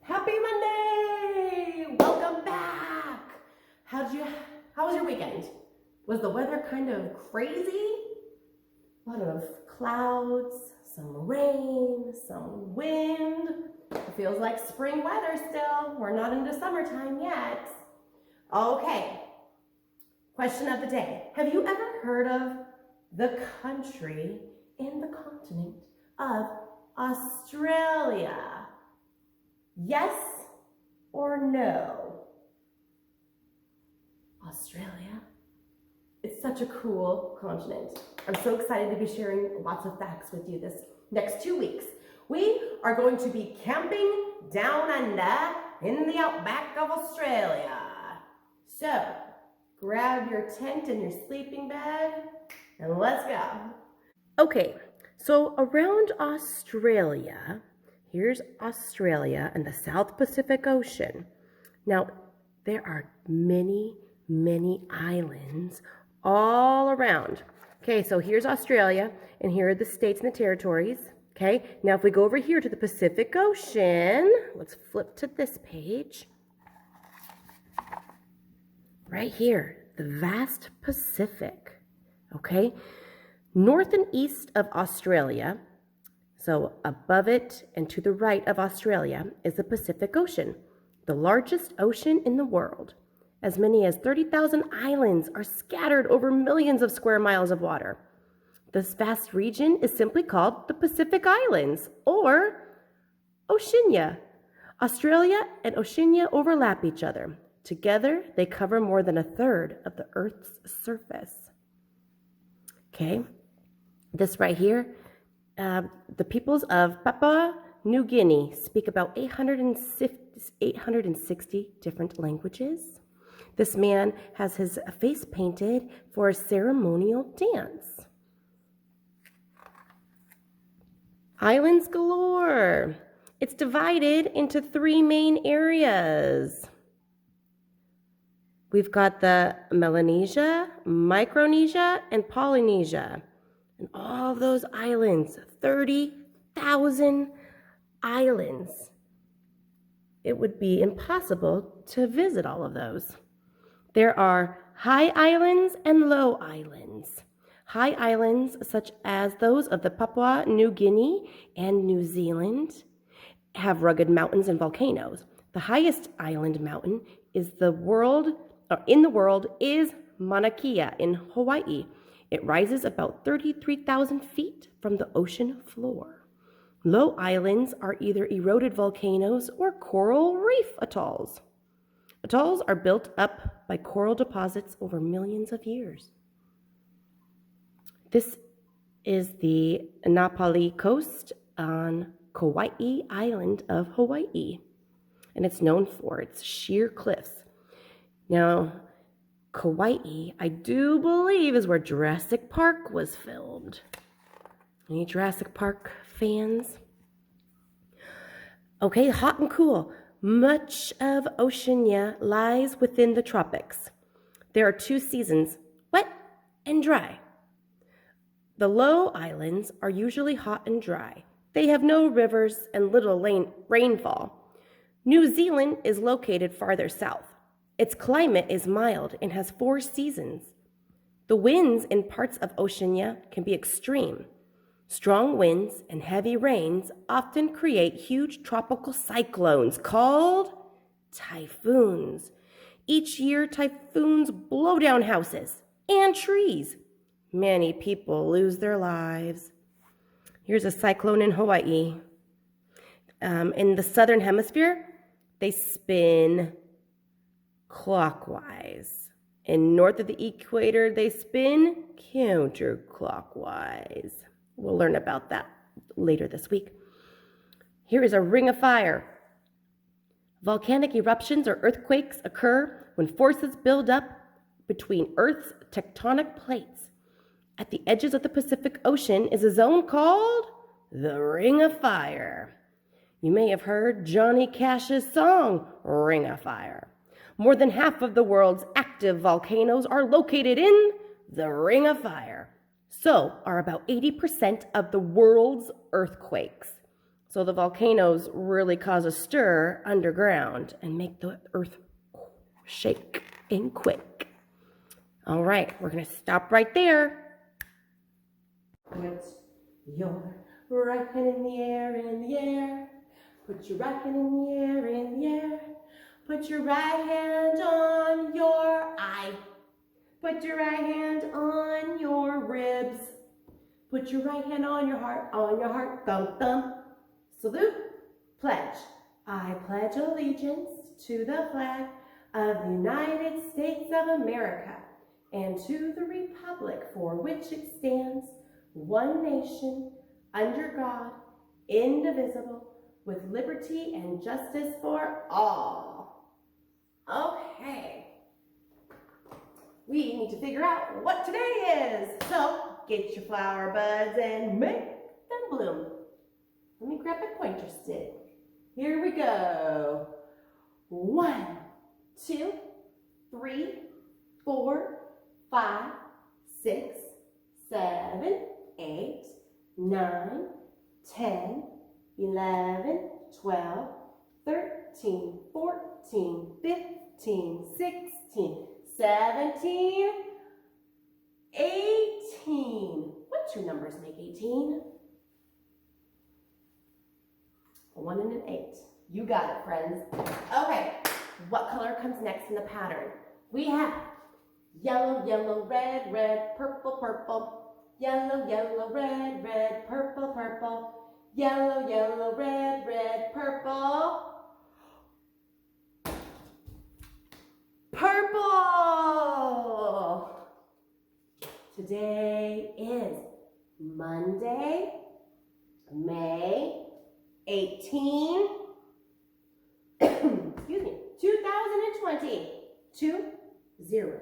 Happy Monday! Welcome back! How was your weekend? Was the weather kind of crazy? A lot of clouds, some rain, some wind. It feels like spring weather still. We're not into summertime yet. Okay, question of the day. Have you ever heard of the country in the continent of Australia? Yes or no? Australia. It's such a cool continent. I'm so excited to be sharing lots of facts with you this next 2 weeks. We are going to be camping down under in the outback of Australia. So, grab your tent and your sleeping bag and let's go. Okay, so around Australia, here's Australia and the South Pacific Ocean. Now, there are many islands all around. Okay, so here's Australia, and here are the states and the territories. Okay, now if we go over here to the Pacific Ocean, let's flip to this page. Right here, the vast Pacific. Okay, north and east of Australia, so above it and to the right of Australia, is the Pacific Ocean, the largest ocean in the world. As many as 30,000 islands are scattered over millions of square miles of water. This vast region is simply called the Pacific Islands, or Oceania. Australia and Oceania overlap each other. Together, they cover more than a third of the Earth's surface. Okay, this right here, the peoples of Papua New Guinea speak about 860 different languages. This man has his face painted for a ceremonial dance. Islands galore. It's divided into 3 main areas. We've got the Melanesia, Micronesia, and Polynesia. And all of those islands, 30,000 islands. It would be impossible to visit all of those. There are high islands and low islands. High islands, such as those of the Papua New Guinea and New Zealand, have rugged mountains and volcanoes. The highest island mountain in the world is Mauna Kea in Hawaii. It rises about 33,000 feet from the ocean floor. Low islands are either eroded volcanoes or coral reef atolls. Atolls are built up by coral deposits over millions of years. This is the Napali coast on Kauai Island of Hawaii, and it's known for its sheer cliffs. Now, Kauai, I do believe, is where Jurassic Park was filmed. Any Jurassic Park fans? Okay, hot and cool. Much of Oceania lies within the tropics. There are 2 seasons, wet and dry. The low islands are usually hot and dry. They have no rivers and little rainfall. New Zealand is located farther south. Its climate is mild and has 4 seasons. The winds in parts of Oceania can be extreme. Strong winds and heavy rains often create huge tropical cyclones called typhoons. Each year, typhoons blow down houses and trees. Many people lose their lives. Here's a cyclone in Hawaii. In the southern hemisphere, they spin clockwise. And north of the equator, they spin counterclockwise. We'll learn about that later this week. Here is a ring of fire. Volcanic eruptions or earthquakes occur when forces build up between Earth's tectonic plates. At the edges of the Pacific Ocean is a zone called the Ring of Fire. You may have heard Johnny Cash's song, Ring of Fire. More than half of the world's active volcanoes are located in the Ring of Fire. So are about 80% of the world's earthquakes. So the volcanoes really cause a stir underground and make the earth shake and quake. All right, we're going to stop right there. Put your right hand in the air, in the air. Put your right hand in the air, in the air. Put your right hand on your eye. Put your right hand on your ribs. Put your right hand on your heart, thump, thump. Salute, pledge. I pledge allegiance to the flag of the United States of America and to the republic for which it stands, one nation, under God, indivisible, with liberty and justice for all. Okay. We need to figure out what today is. So get your flower buds and make them bloom. Let me grab my pointer stick. Here we go. 1, 2, 3, 4, 5, 6, 7, 8, 9, 10, 11, 12, 13, 14, 15, 16, 17, 18. What two numbers make 18? A 1 and an 8. You got it, friends. Okay, what color comes next in the pattern? We have yellow, yellow, red, red, purple, purple. Yellow, yellow, red, red, purple, purple. Yellow, yellow, red, red, purple. Purple! Today is Monday, May 18, excuse me, 2020. 2020.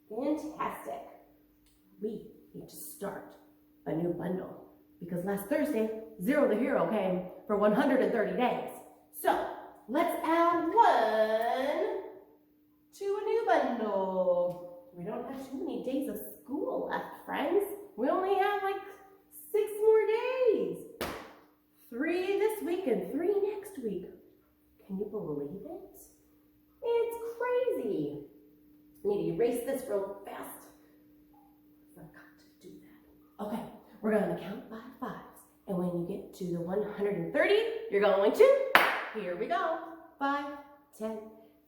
Fantastic. We need to start a new bundle because last Thursday, Zero the Hero came for 130 days. So let's add 1 to a new bundle. We don't have too many days of school left, friends. We only have like 6 more days. 3 this week and 3 next week. Can you believe it? It's crazy. I need to erase this real fast. Forgot to do that. Okay, we're going to count by 5s. And when you get to the 130, you're going to, here we go. 5, 10,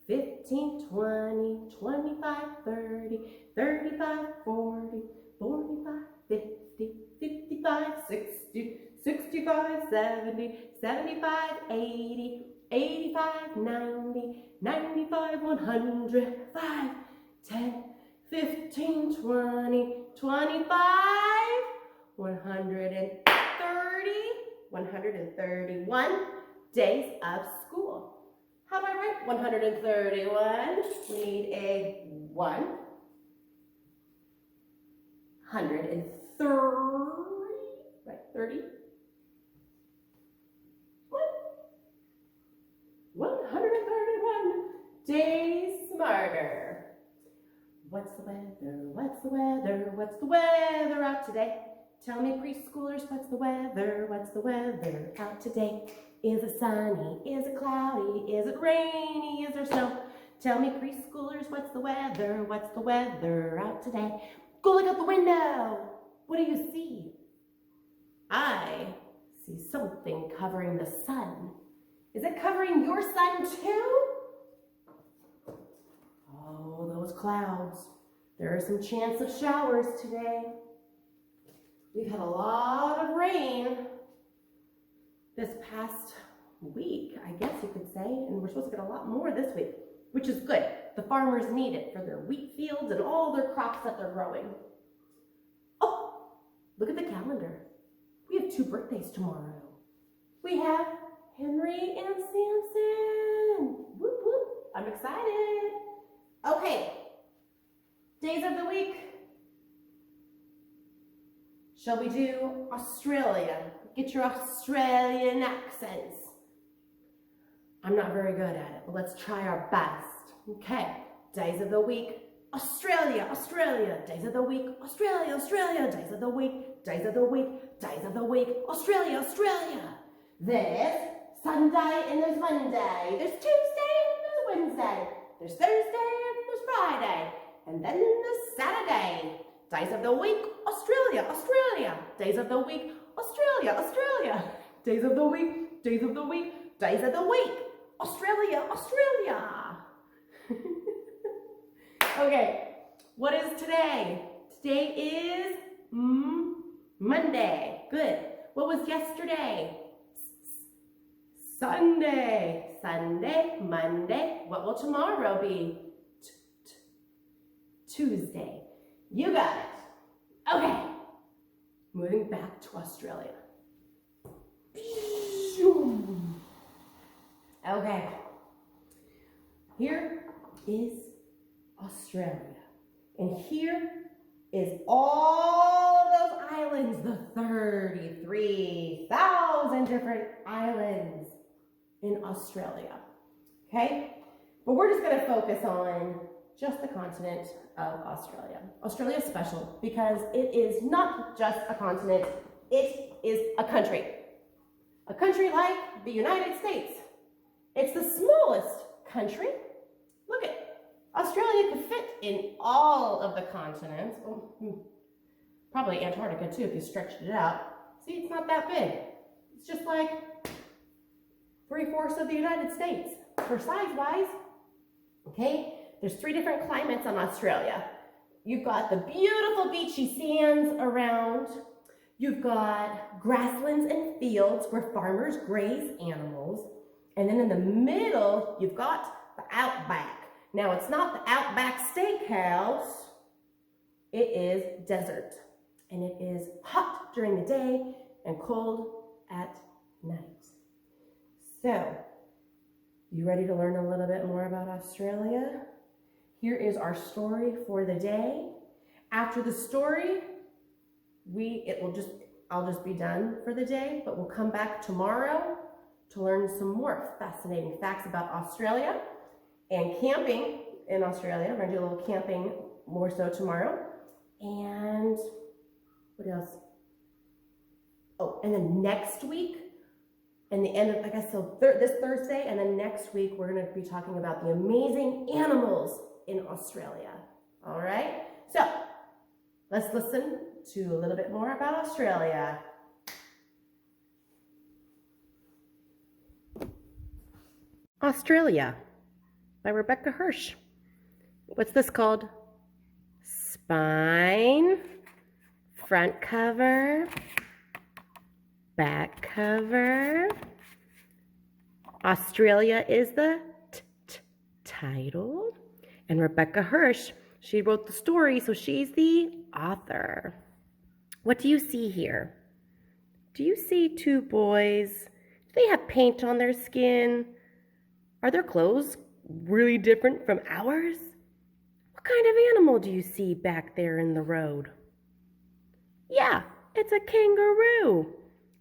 15, 20, 25, 30, 35, 40, 45, 50, 55, 60, 65, 70, 75, 80, 85, 90, 95, 100, 5, 10, 15, 20, 25, 130, 131 days of school. How do I write 131? We need a 1, 103, right, 30. 131 days smarter. What's the weather? What's the weather? What's the weather out today? Tell me, preschoolers, what's the weather? What's the weather out today? Is it sunny? Is it cloudy? Is it rainy? Is there snow? Tell me, preschoolers, what's the weather? What's the weather out today? Go look out the window. What do you see? I see something covering the sun. Is it covering your sun too? Oh, those clouds. There is some chance of showers today. We've had a lot of rain this past week, I guess you could say, and we're supposed to get a lot more this week, which is good. The farmers need it for their wheat fields and all their crops that they're growing. Oh, look at the calendar. We have 2 birthdays tomorrow. We have Henry and Samson. Whoop, whoop. I'm excited. Okay, days of the week. Shall we do Australia? Get your Australian accents. I'm not very good at it, but let's try our best. Okay, days of the week. Australia, Australia. Days of the week. Australia, Australia. Days of the week. days of the week, days of the week. Australia, Australia. There's Sunday and there's Monday. There's Tuesday and there's Wednesday. There's Thursday and there's Friday. And then there's Saturday. Days of the week, Australia, Australia. Days of the week, Australia, Australia. Days of the week, days of the week, days of the week. Australia, Australia. Okay, what is today? Today is Monday. Good. What was yesterday? Sunday. Sunday, Monday. What will tomorrow be? Tuesday. You got it. Okay. Moving back to Australia. Okay. Here is Australia. And here is all of those islands, the 33,000 different islands in Australia. Okay? But we're just going to focus on just the continent of Australia. Australia is special because it is not just a continent, it is a country. A country like the United States. It's the smallest country. Look at Australia could fit in all of the continents. Probably Antarctica too if you stretched it out. See, it's not that big. It's just like 3/4 of the United States for size-wise. Okay, there's 3 different climates on Australia. You've got the beautiful beachy sands around. You've got grasslands and fields where farmers graze animals. And then in the middle, you've got the outback. Now, it's not the Outback Steakhouse. It is desert. And it is hot during the day and cold at night. So, you ready to learn a little bit more about Australia? Here is our story for the day. After the story, I'll just be done for the day, but we'll come back tomorrow to learn some more fascinating facts about Australia and camping in Australia. We're gonna do a little camping more so tomorrow. And what else? Oh, and then next week, and the end of, I guess, so this Thursday, and then next week, we're gonna be talking about the amazing animals in Australia. All right? So, let's listen to a little bit more about Australia. Australia by Rebecca Hirsch. What's this called? Spine, front cover, back cover. Australia is the title. And Rebecca Hirsch, she wrote the story, so she's the author. What do you see here? Do you see 2 boys? Do they have paint on their skin? Are their clothes really different from ours? What kind of animal do you see back there in the road? Yeah, it's a kangaroo.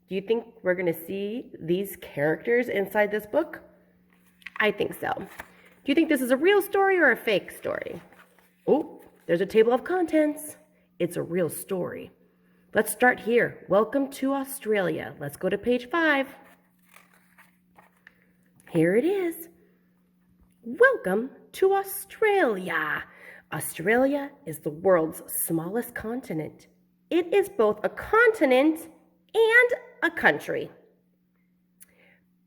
Do you think we're going to see these characters inside this book? I think so. Do you think this is a real story or a fake story? Oh, there's a table of contents. It's a real story. Let's start here. Welcome to Australia. Let's go to page 5. Here it is. Welcome to Australia. Australia is the world's smallest continent. It is both a continent and a country.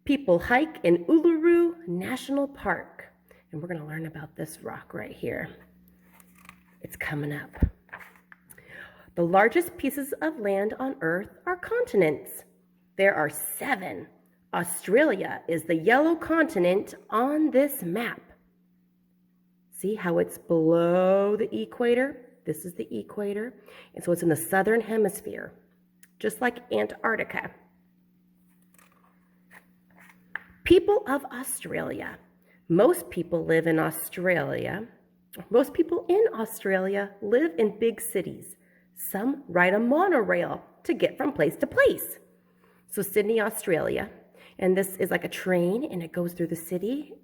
People hike in Uluru National Park. And we're going to learn about this rock right here. It's coming up. The largest pieces of land on Earth are continents. There are 7. Australia is the yellow continent on this map. See how it's below the equator? This is the equator. And so it's in the southern hemisphere, just like Antarctica. People of Australia. Most people in Australia live in big cities. Some ride a monorail to get from place to place. So Sydney, Australia. And this is like a train, and it goes through the city,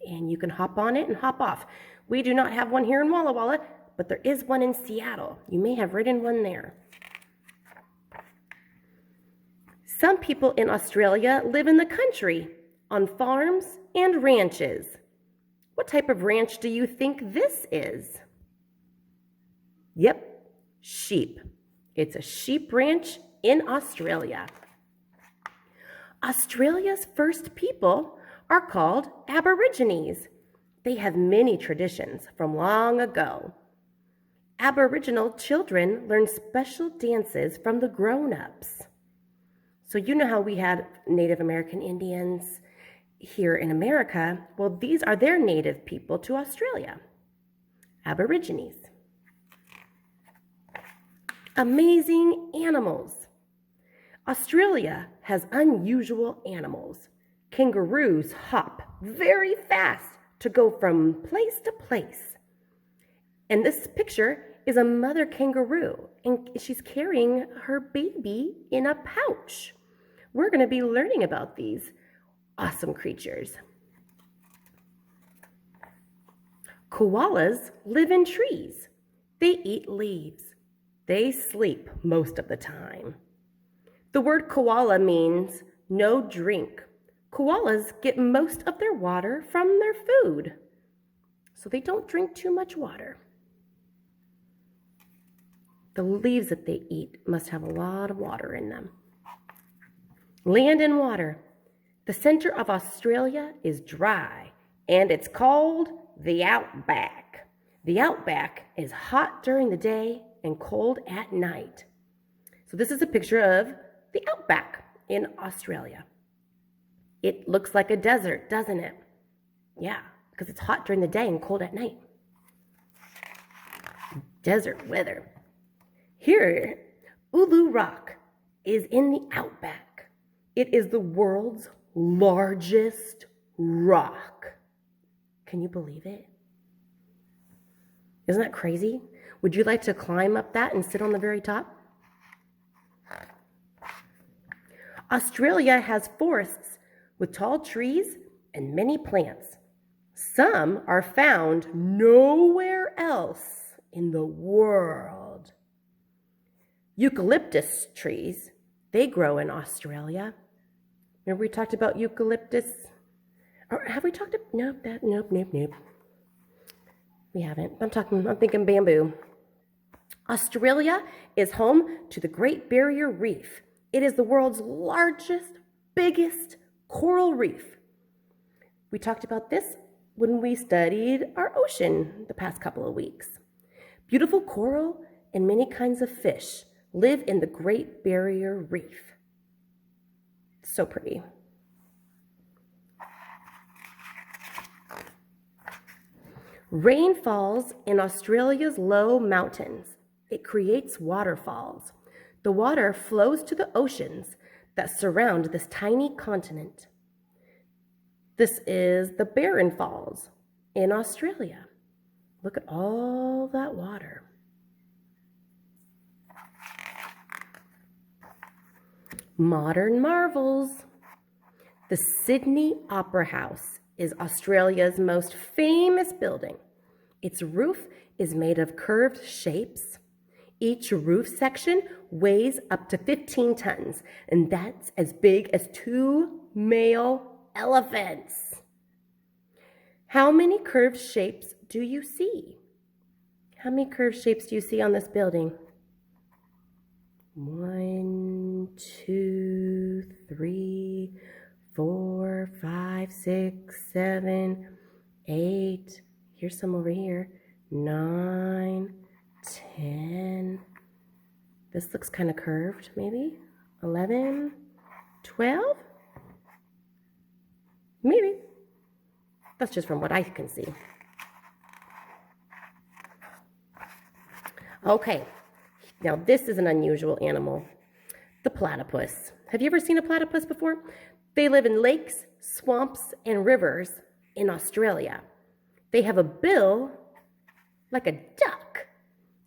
and you can hop on it and hop off. We do not have one here in Walla Walla, but there is one in Seattle. You may have ridden one there. Some people in Australia live in the country, on farms and ranches. What type of ranch do you think this is? Yep, sheep. It's a sheep ranch in Australia. Australia's first people are called Aborigines. They have many traditions from long ago. Aboriginal children learn special dances from the grown-ups. So you know how we had Native American Indians here in America? Well, these are their native people to Australia, Aborigines. Amazing animals. Australia has unusual animals. Kangaroos hop very fast to go from place to place. And this picture is a mother kangaroo, and she's carrying her baby in a pouch. We're going to be learning about these awesome creatures. Koalas live in trees. They eat leaves. They sleep most of the time. The word koala means no drink. Koalas get most of their water from their food, so they don't drink too much water. The leaves that they eat must have a lot of water in them. Land and water. The center of Australia is dry, and it's called the outback. The outback is hot during the day and cold at night. So this is a picture of the outback in Australia. It looks like a desert, doesn't it? Yeah, because it's hot during the day and cold at night. Desert weather. Here, Uluru Rock is in the outback. It is the world's largest rock. Can you believe it? Isn't that crazy? Would you like to climb up that and sit on the very top? Australia has forests with tall trees and many plants. Some are found nowhere else in the world. Eucalyptus trees, they grow in Australia. Remember we talked about eucalyptus? Or have we talked about, nope. We haven't. I'm thinking bamboo. Australia is home to the Great Barrier Reef. It is the world's largest, biggest coral reef. We talked about this when we studied our ocean the past couple of weeks. Beautiful coral and many kinds of fish live in the Great Barrier Reef. So pretty. Rain falls in Australia's low mountains. It creates waterfalls. The water flows to the oceans that surround this tiny continent. This is the Barron Falls in Australia. Look at all that water. Modern marvels. The Sydney Opera House is Australia's most famous building. Its roof is made of curved shapes. Each roof section weighs up to 15 tons, and that's as big as 2 male elephants. How many curved shapes do you see? How many curved shapes do you see on this building? 1, 2, 3, 4, 5, 6, 7, 8. Here's some over here. 9, 10. This looks kind of curved, maybe. 11, 12. Maybe. That's just from what I can see. Okay, now this is an unusual animal, the platypus. Have you ever seen a platypus before? They live in lakes, swamps, and rivers in Australia. They have a bill like a duck,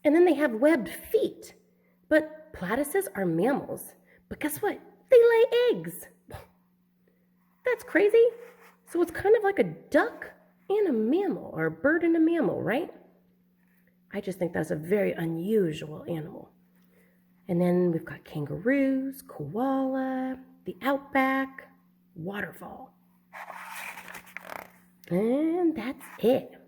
and then they have webbed feet. But platypuses are mammals. But guess what? They lay eggs. That's crazy. So it's kind of like a duck and a mammal, or a bird and a mammal, right? I just think that's a very unusual animal. And then we've got kangaroos, koala, the outback, waterfall. And that's it.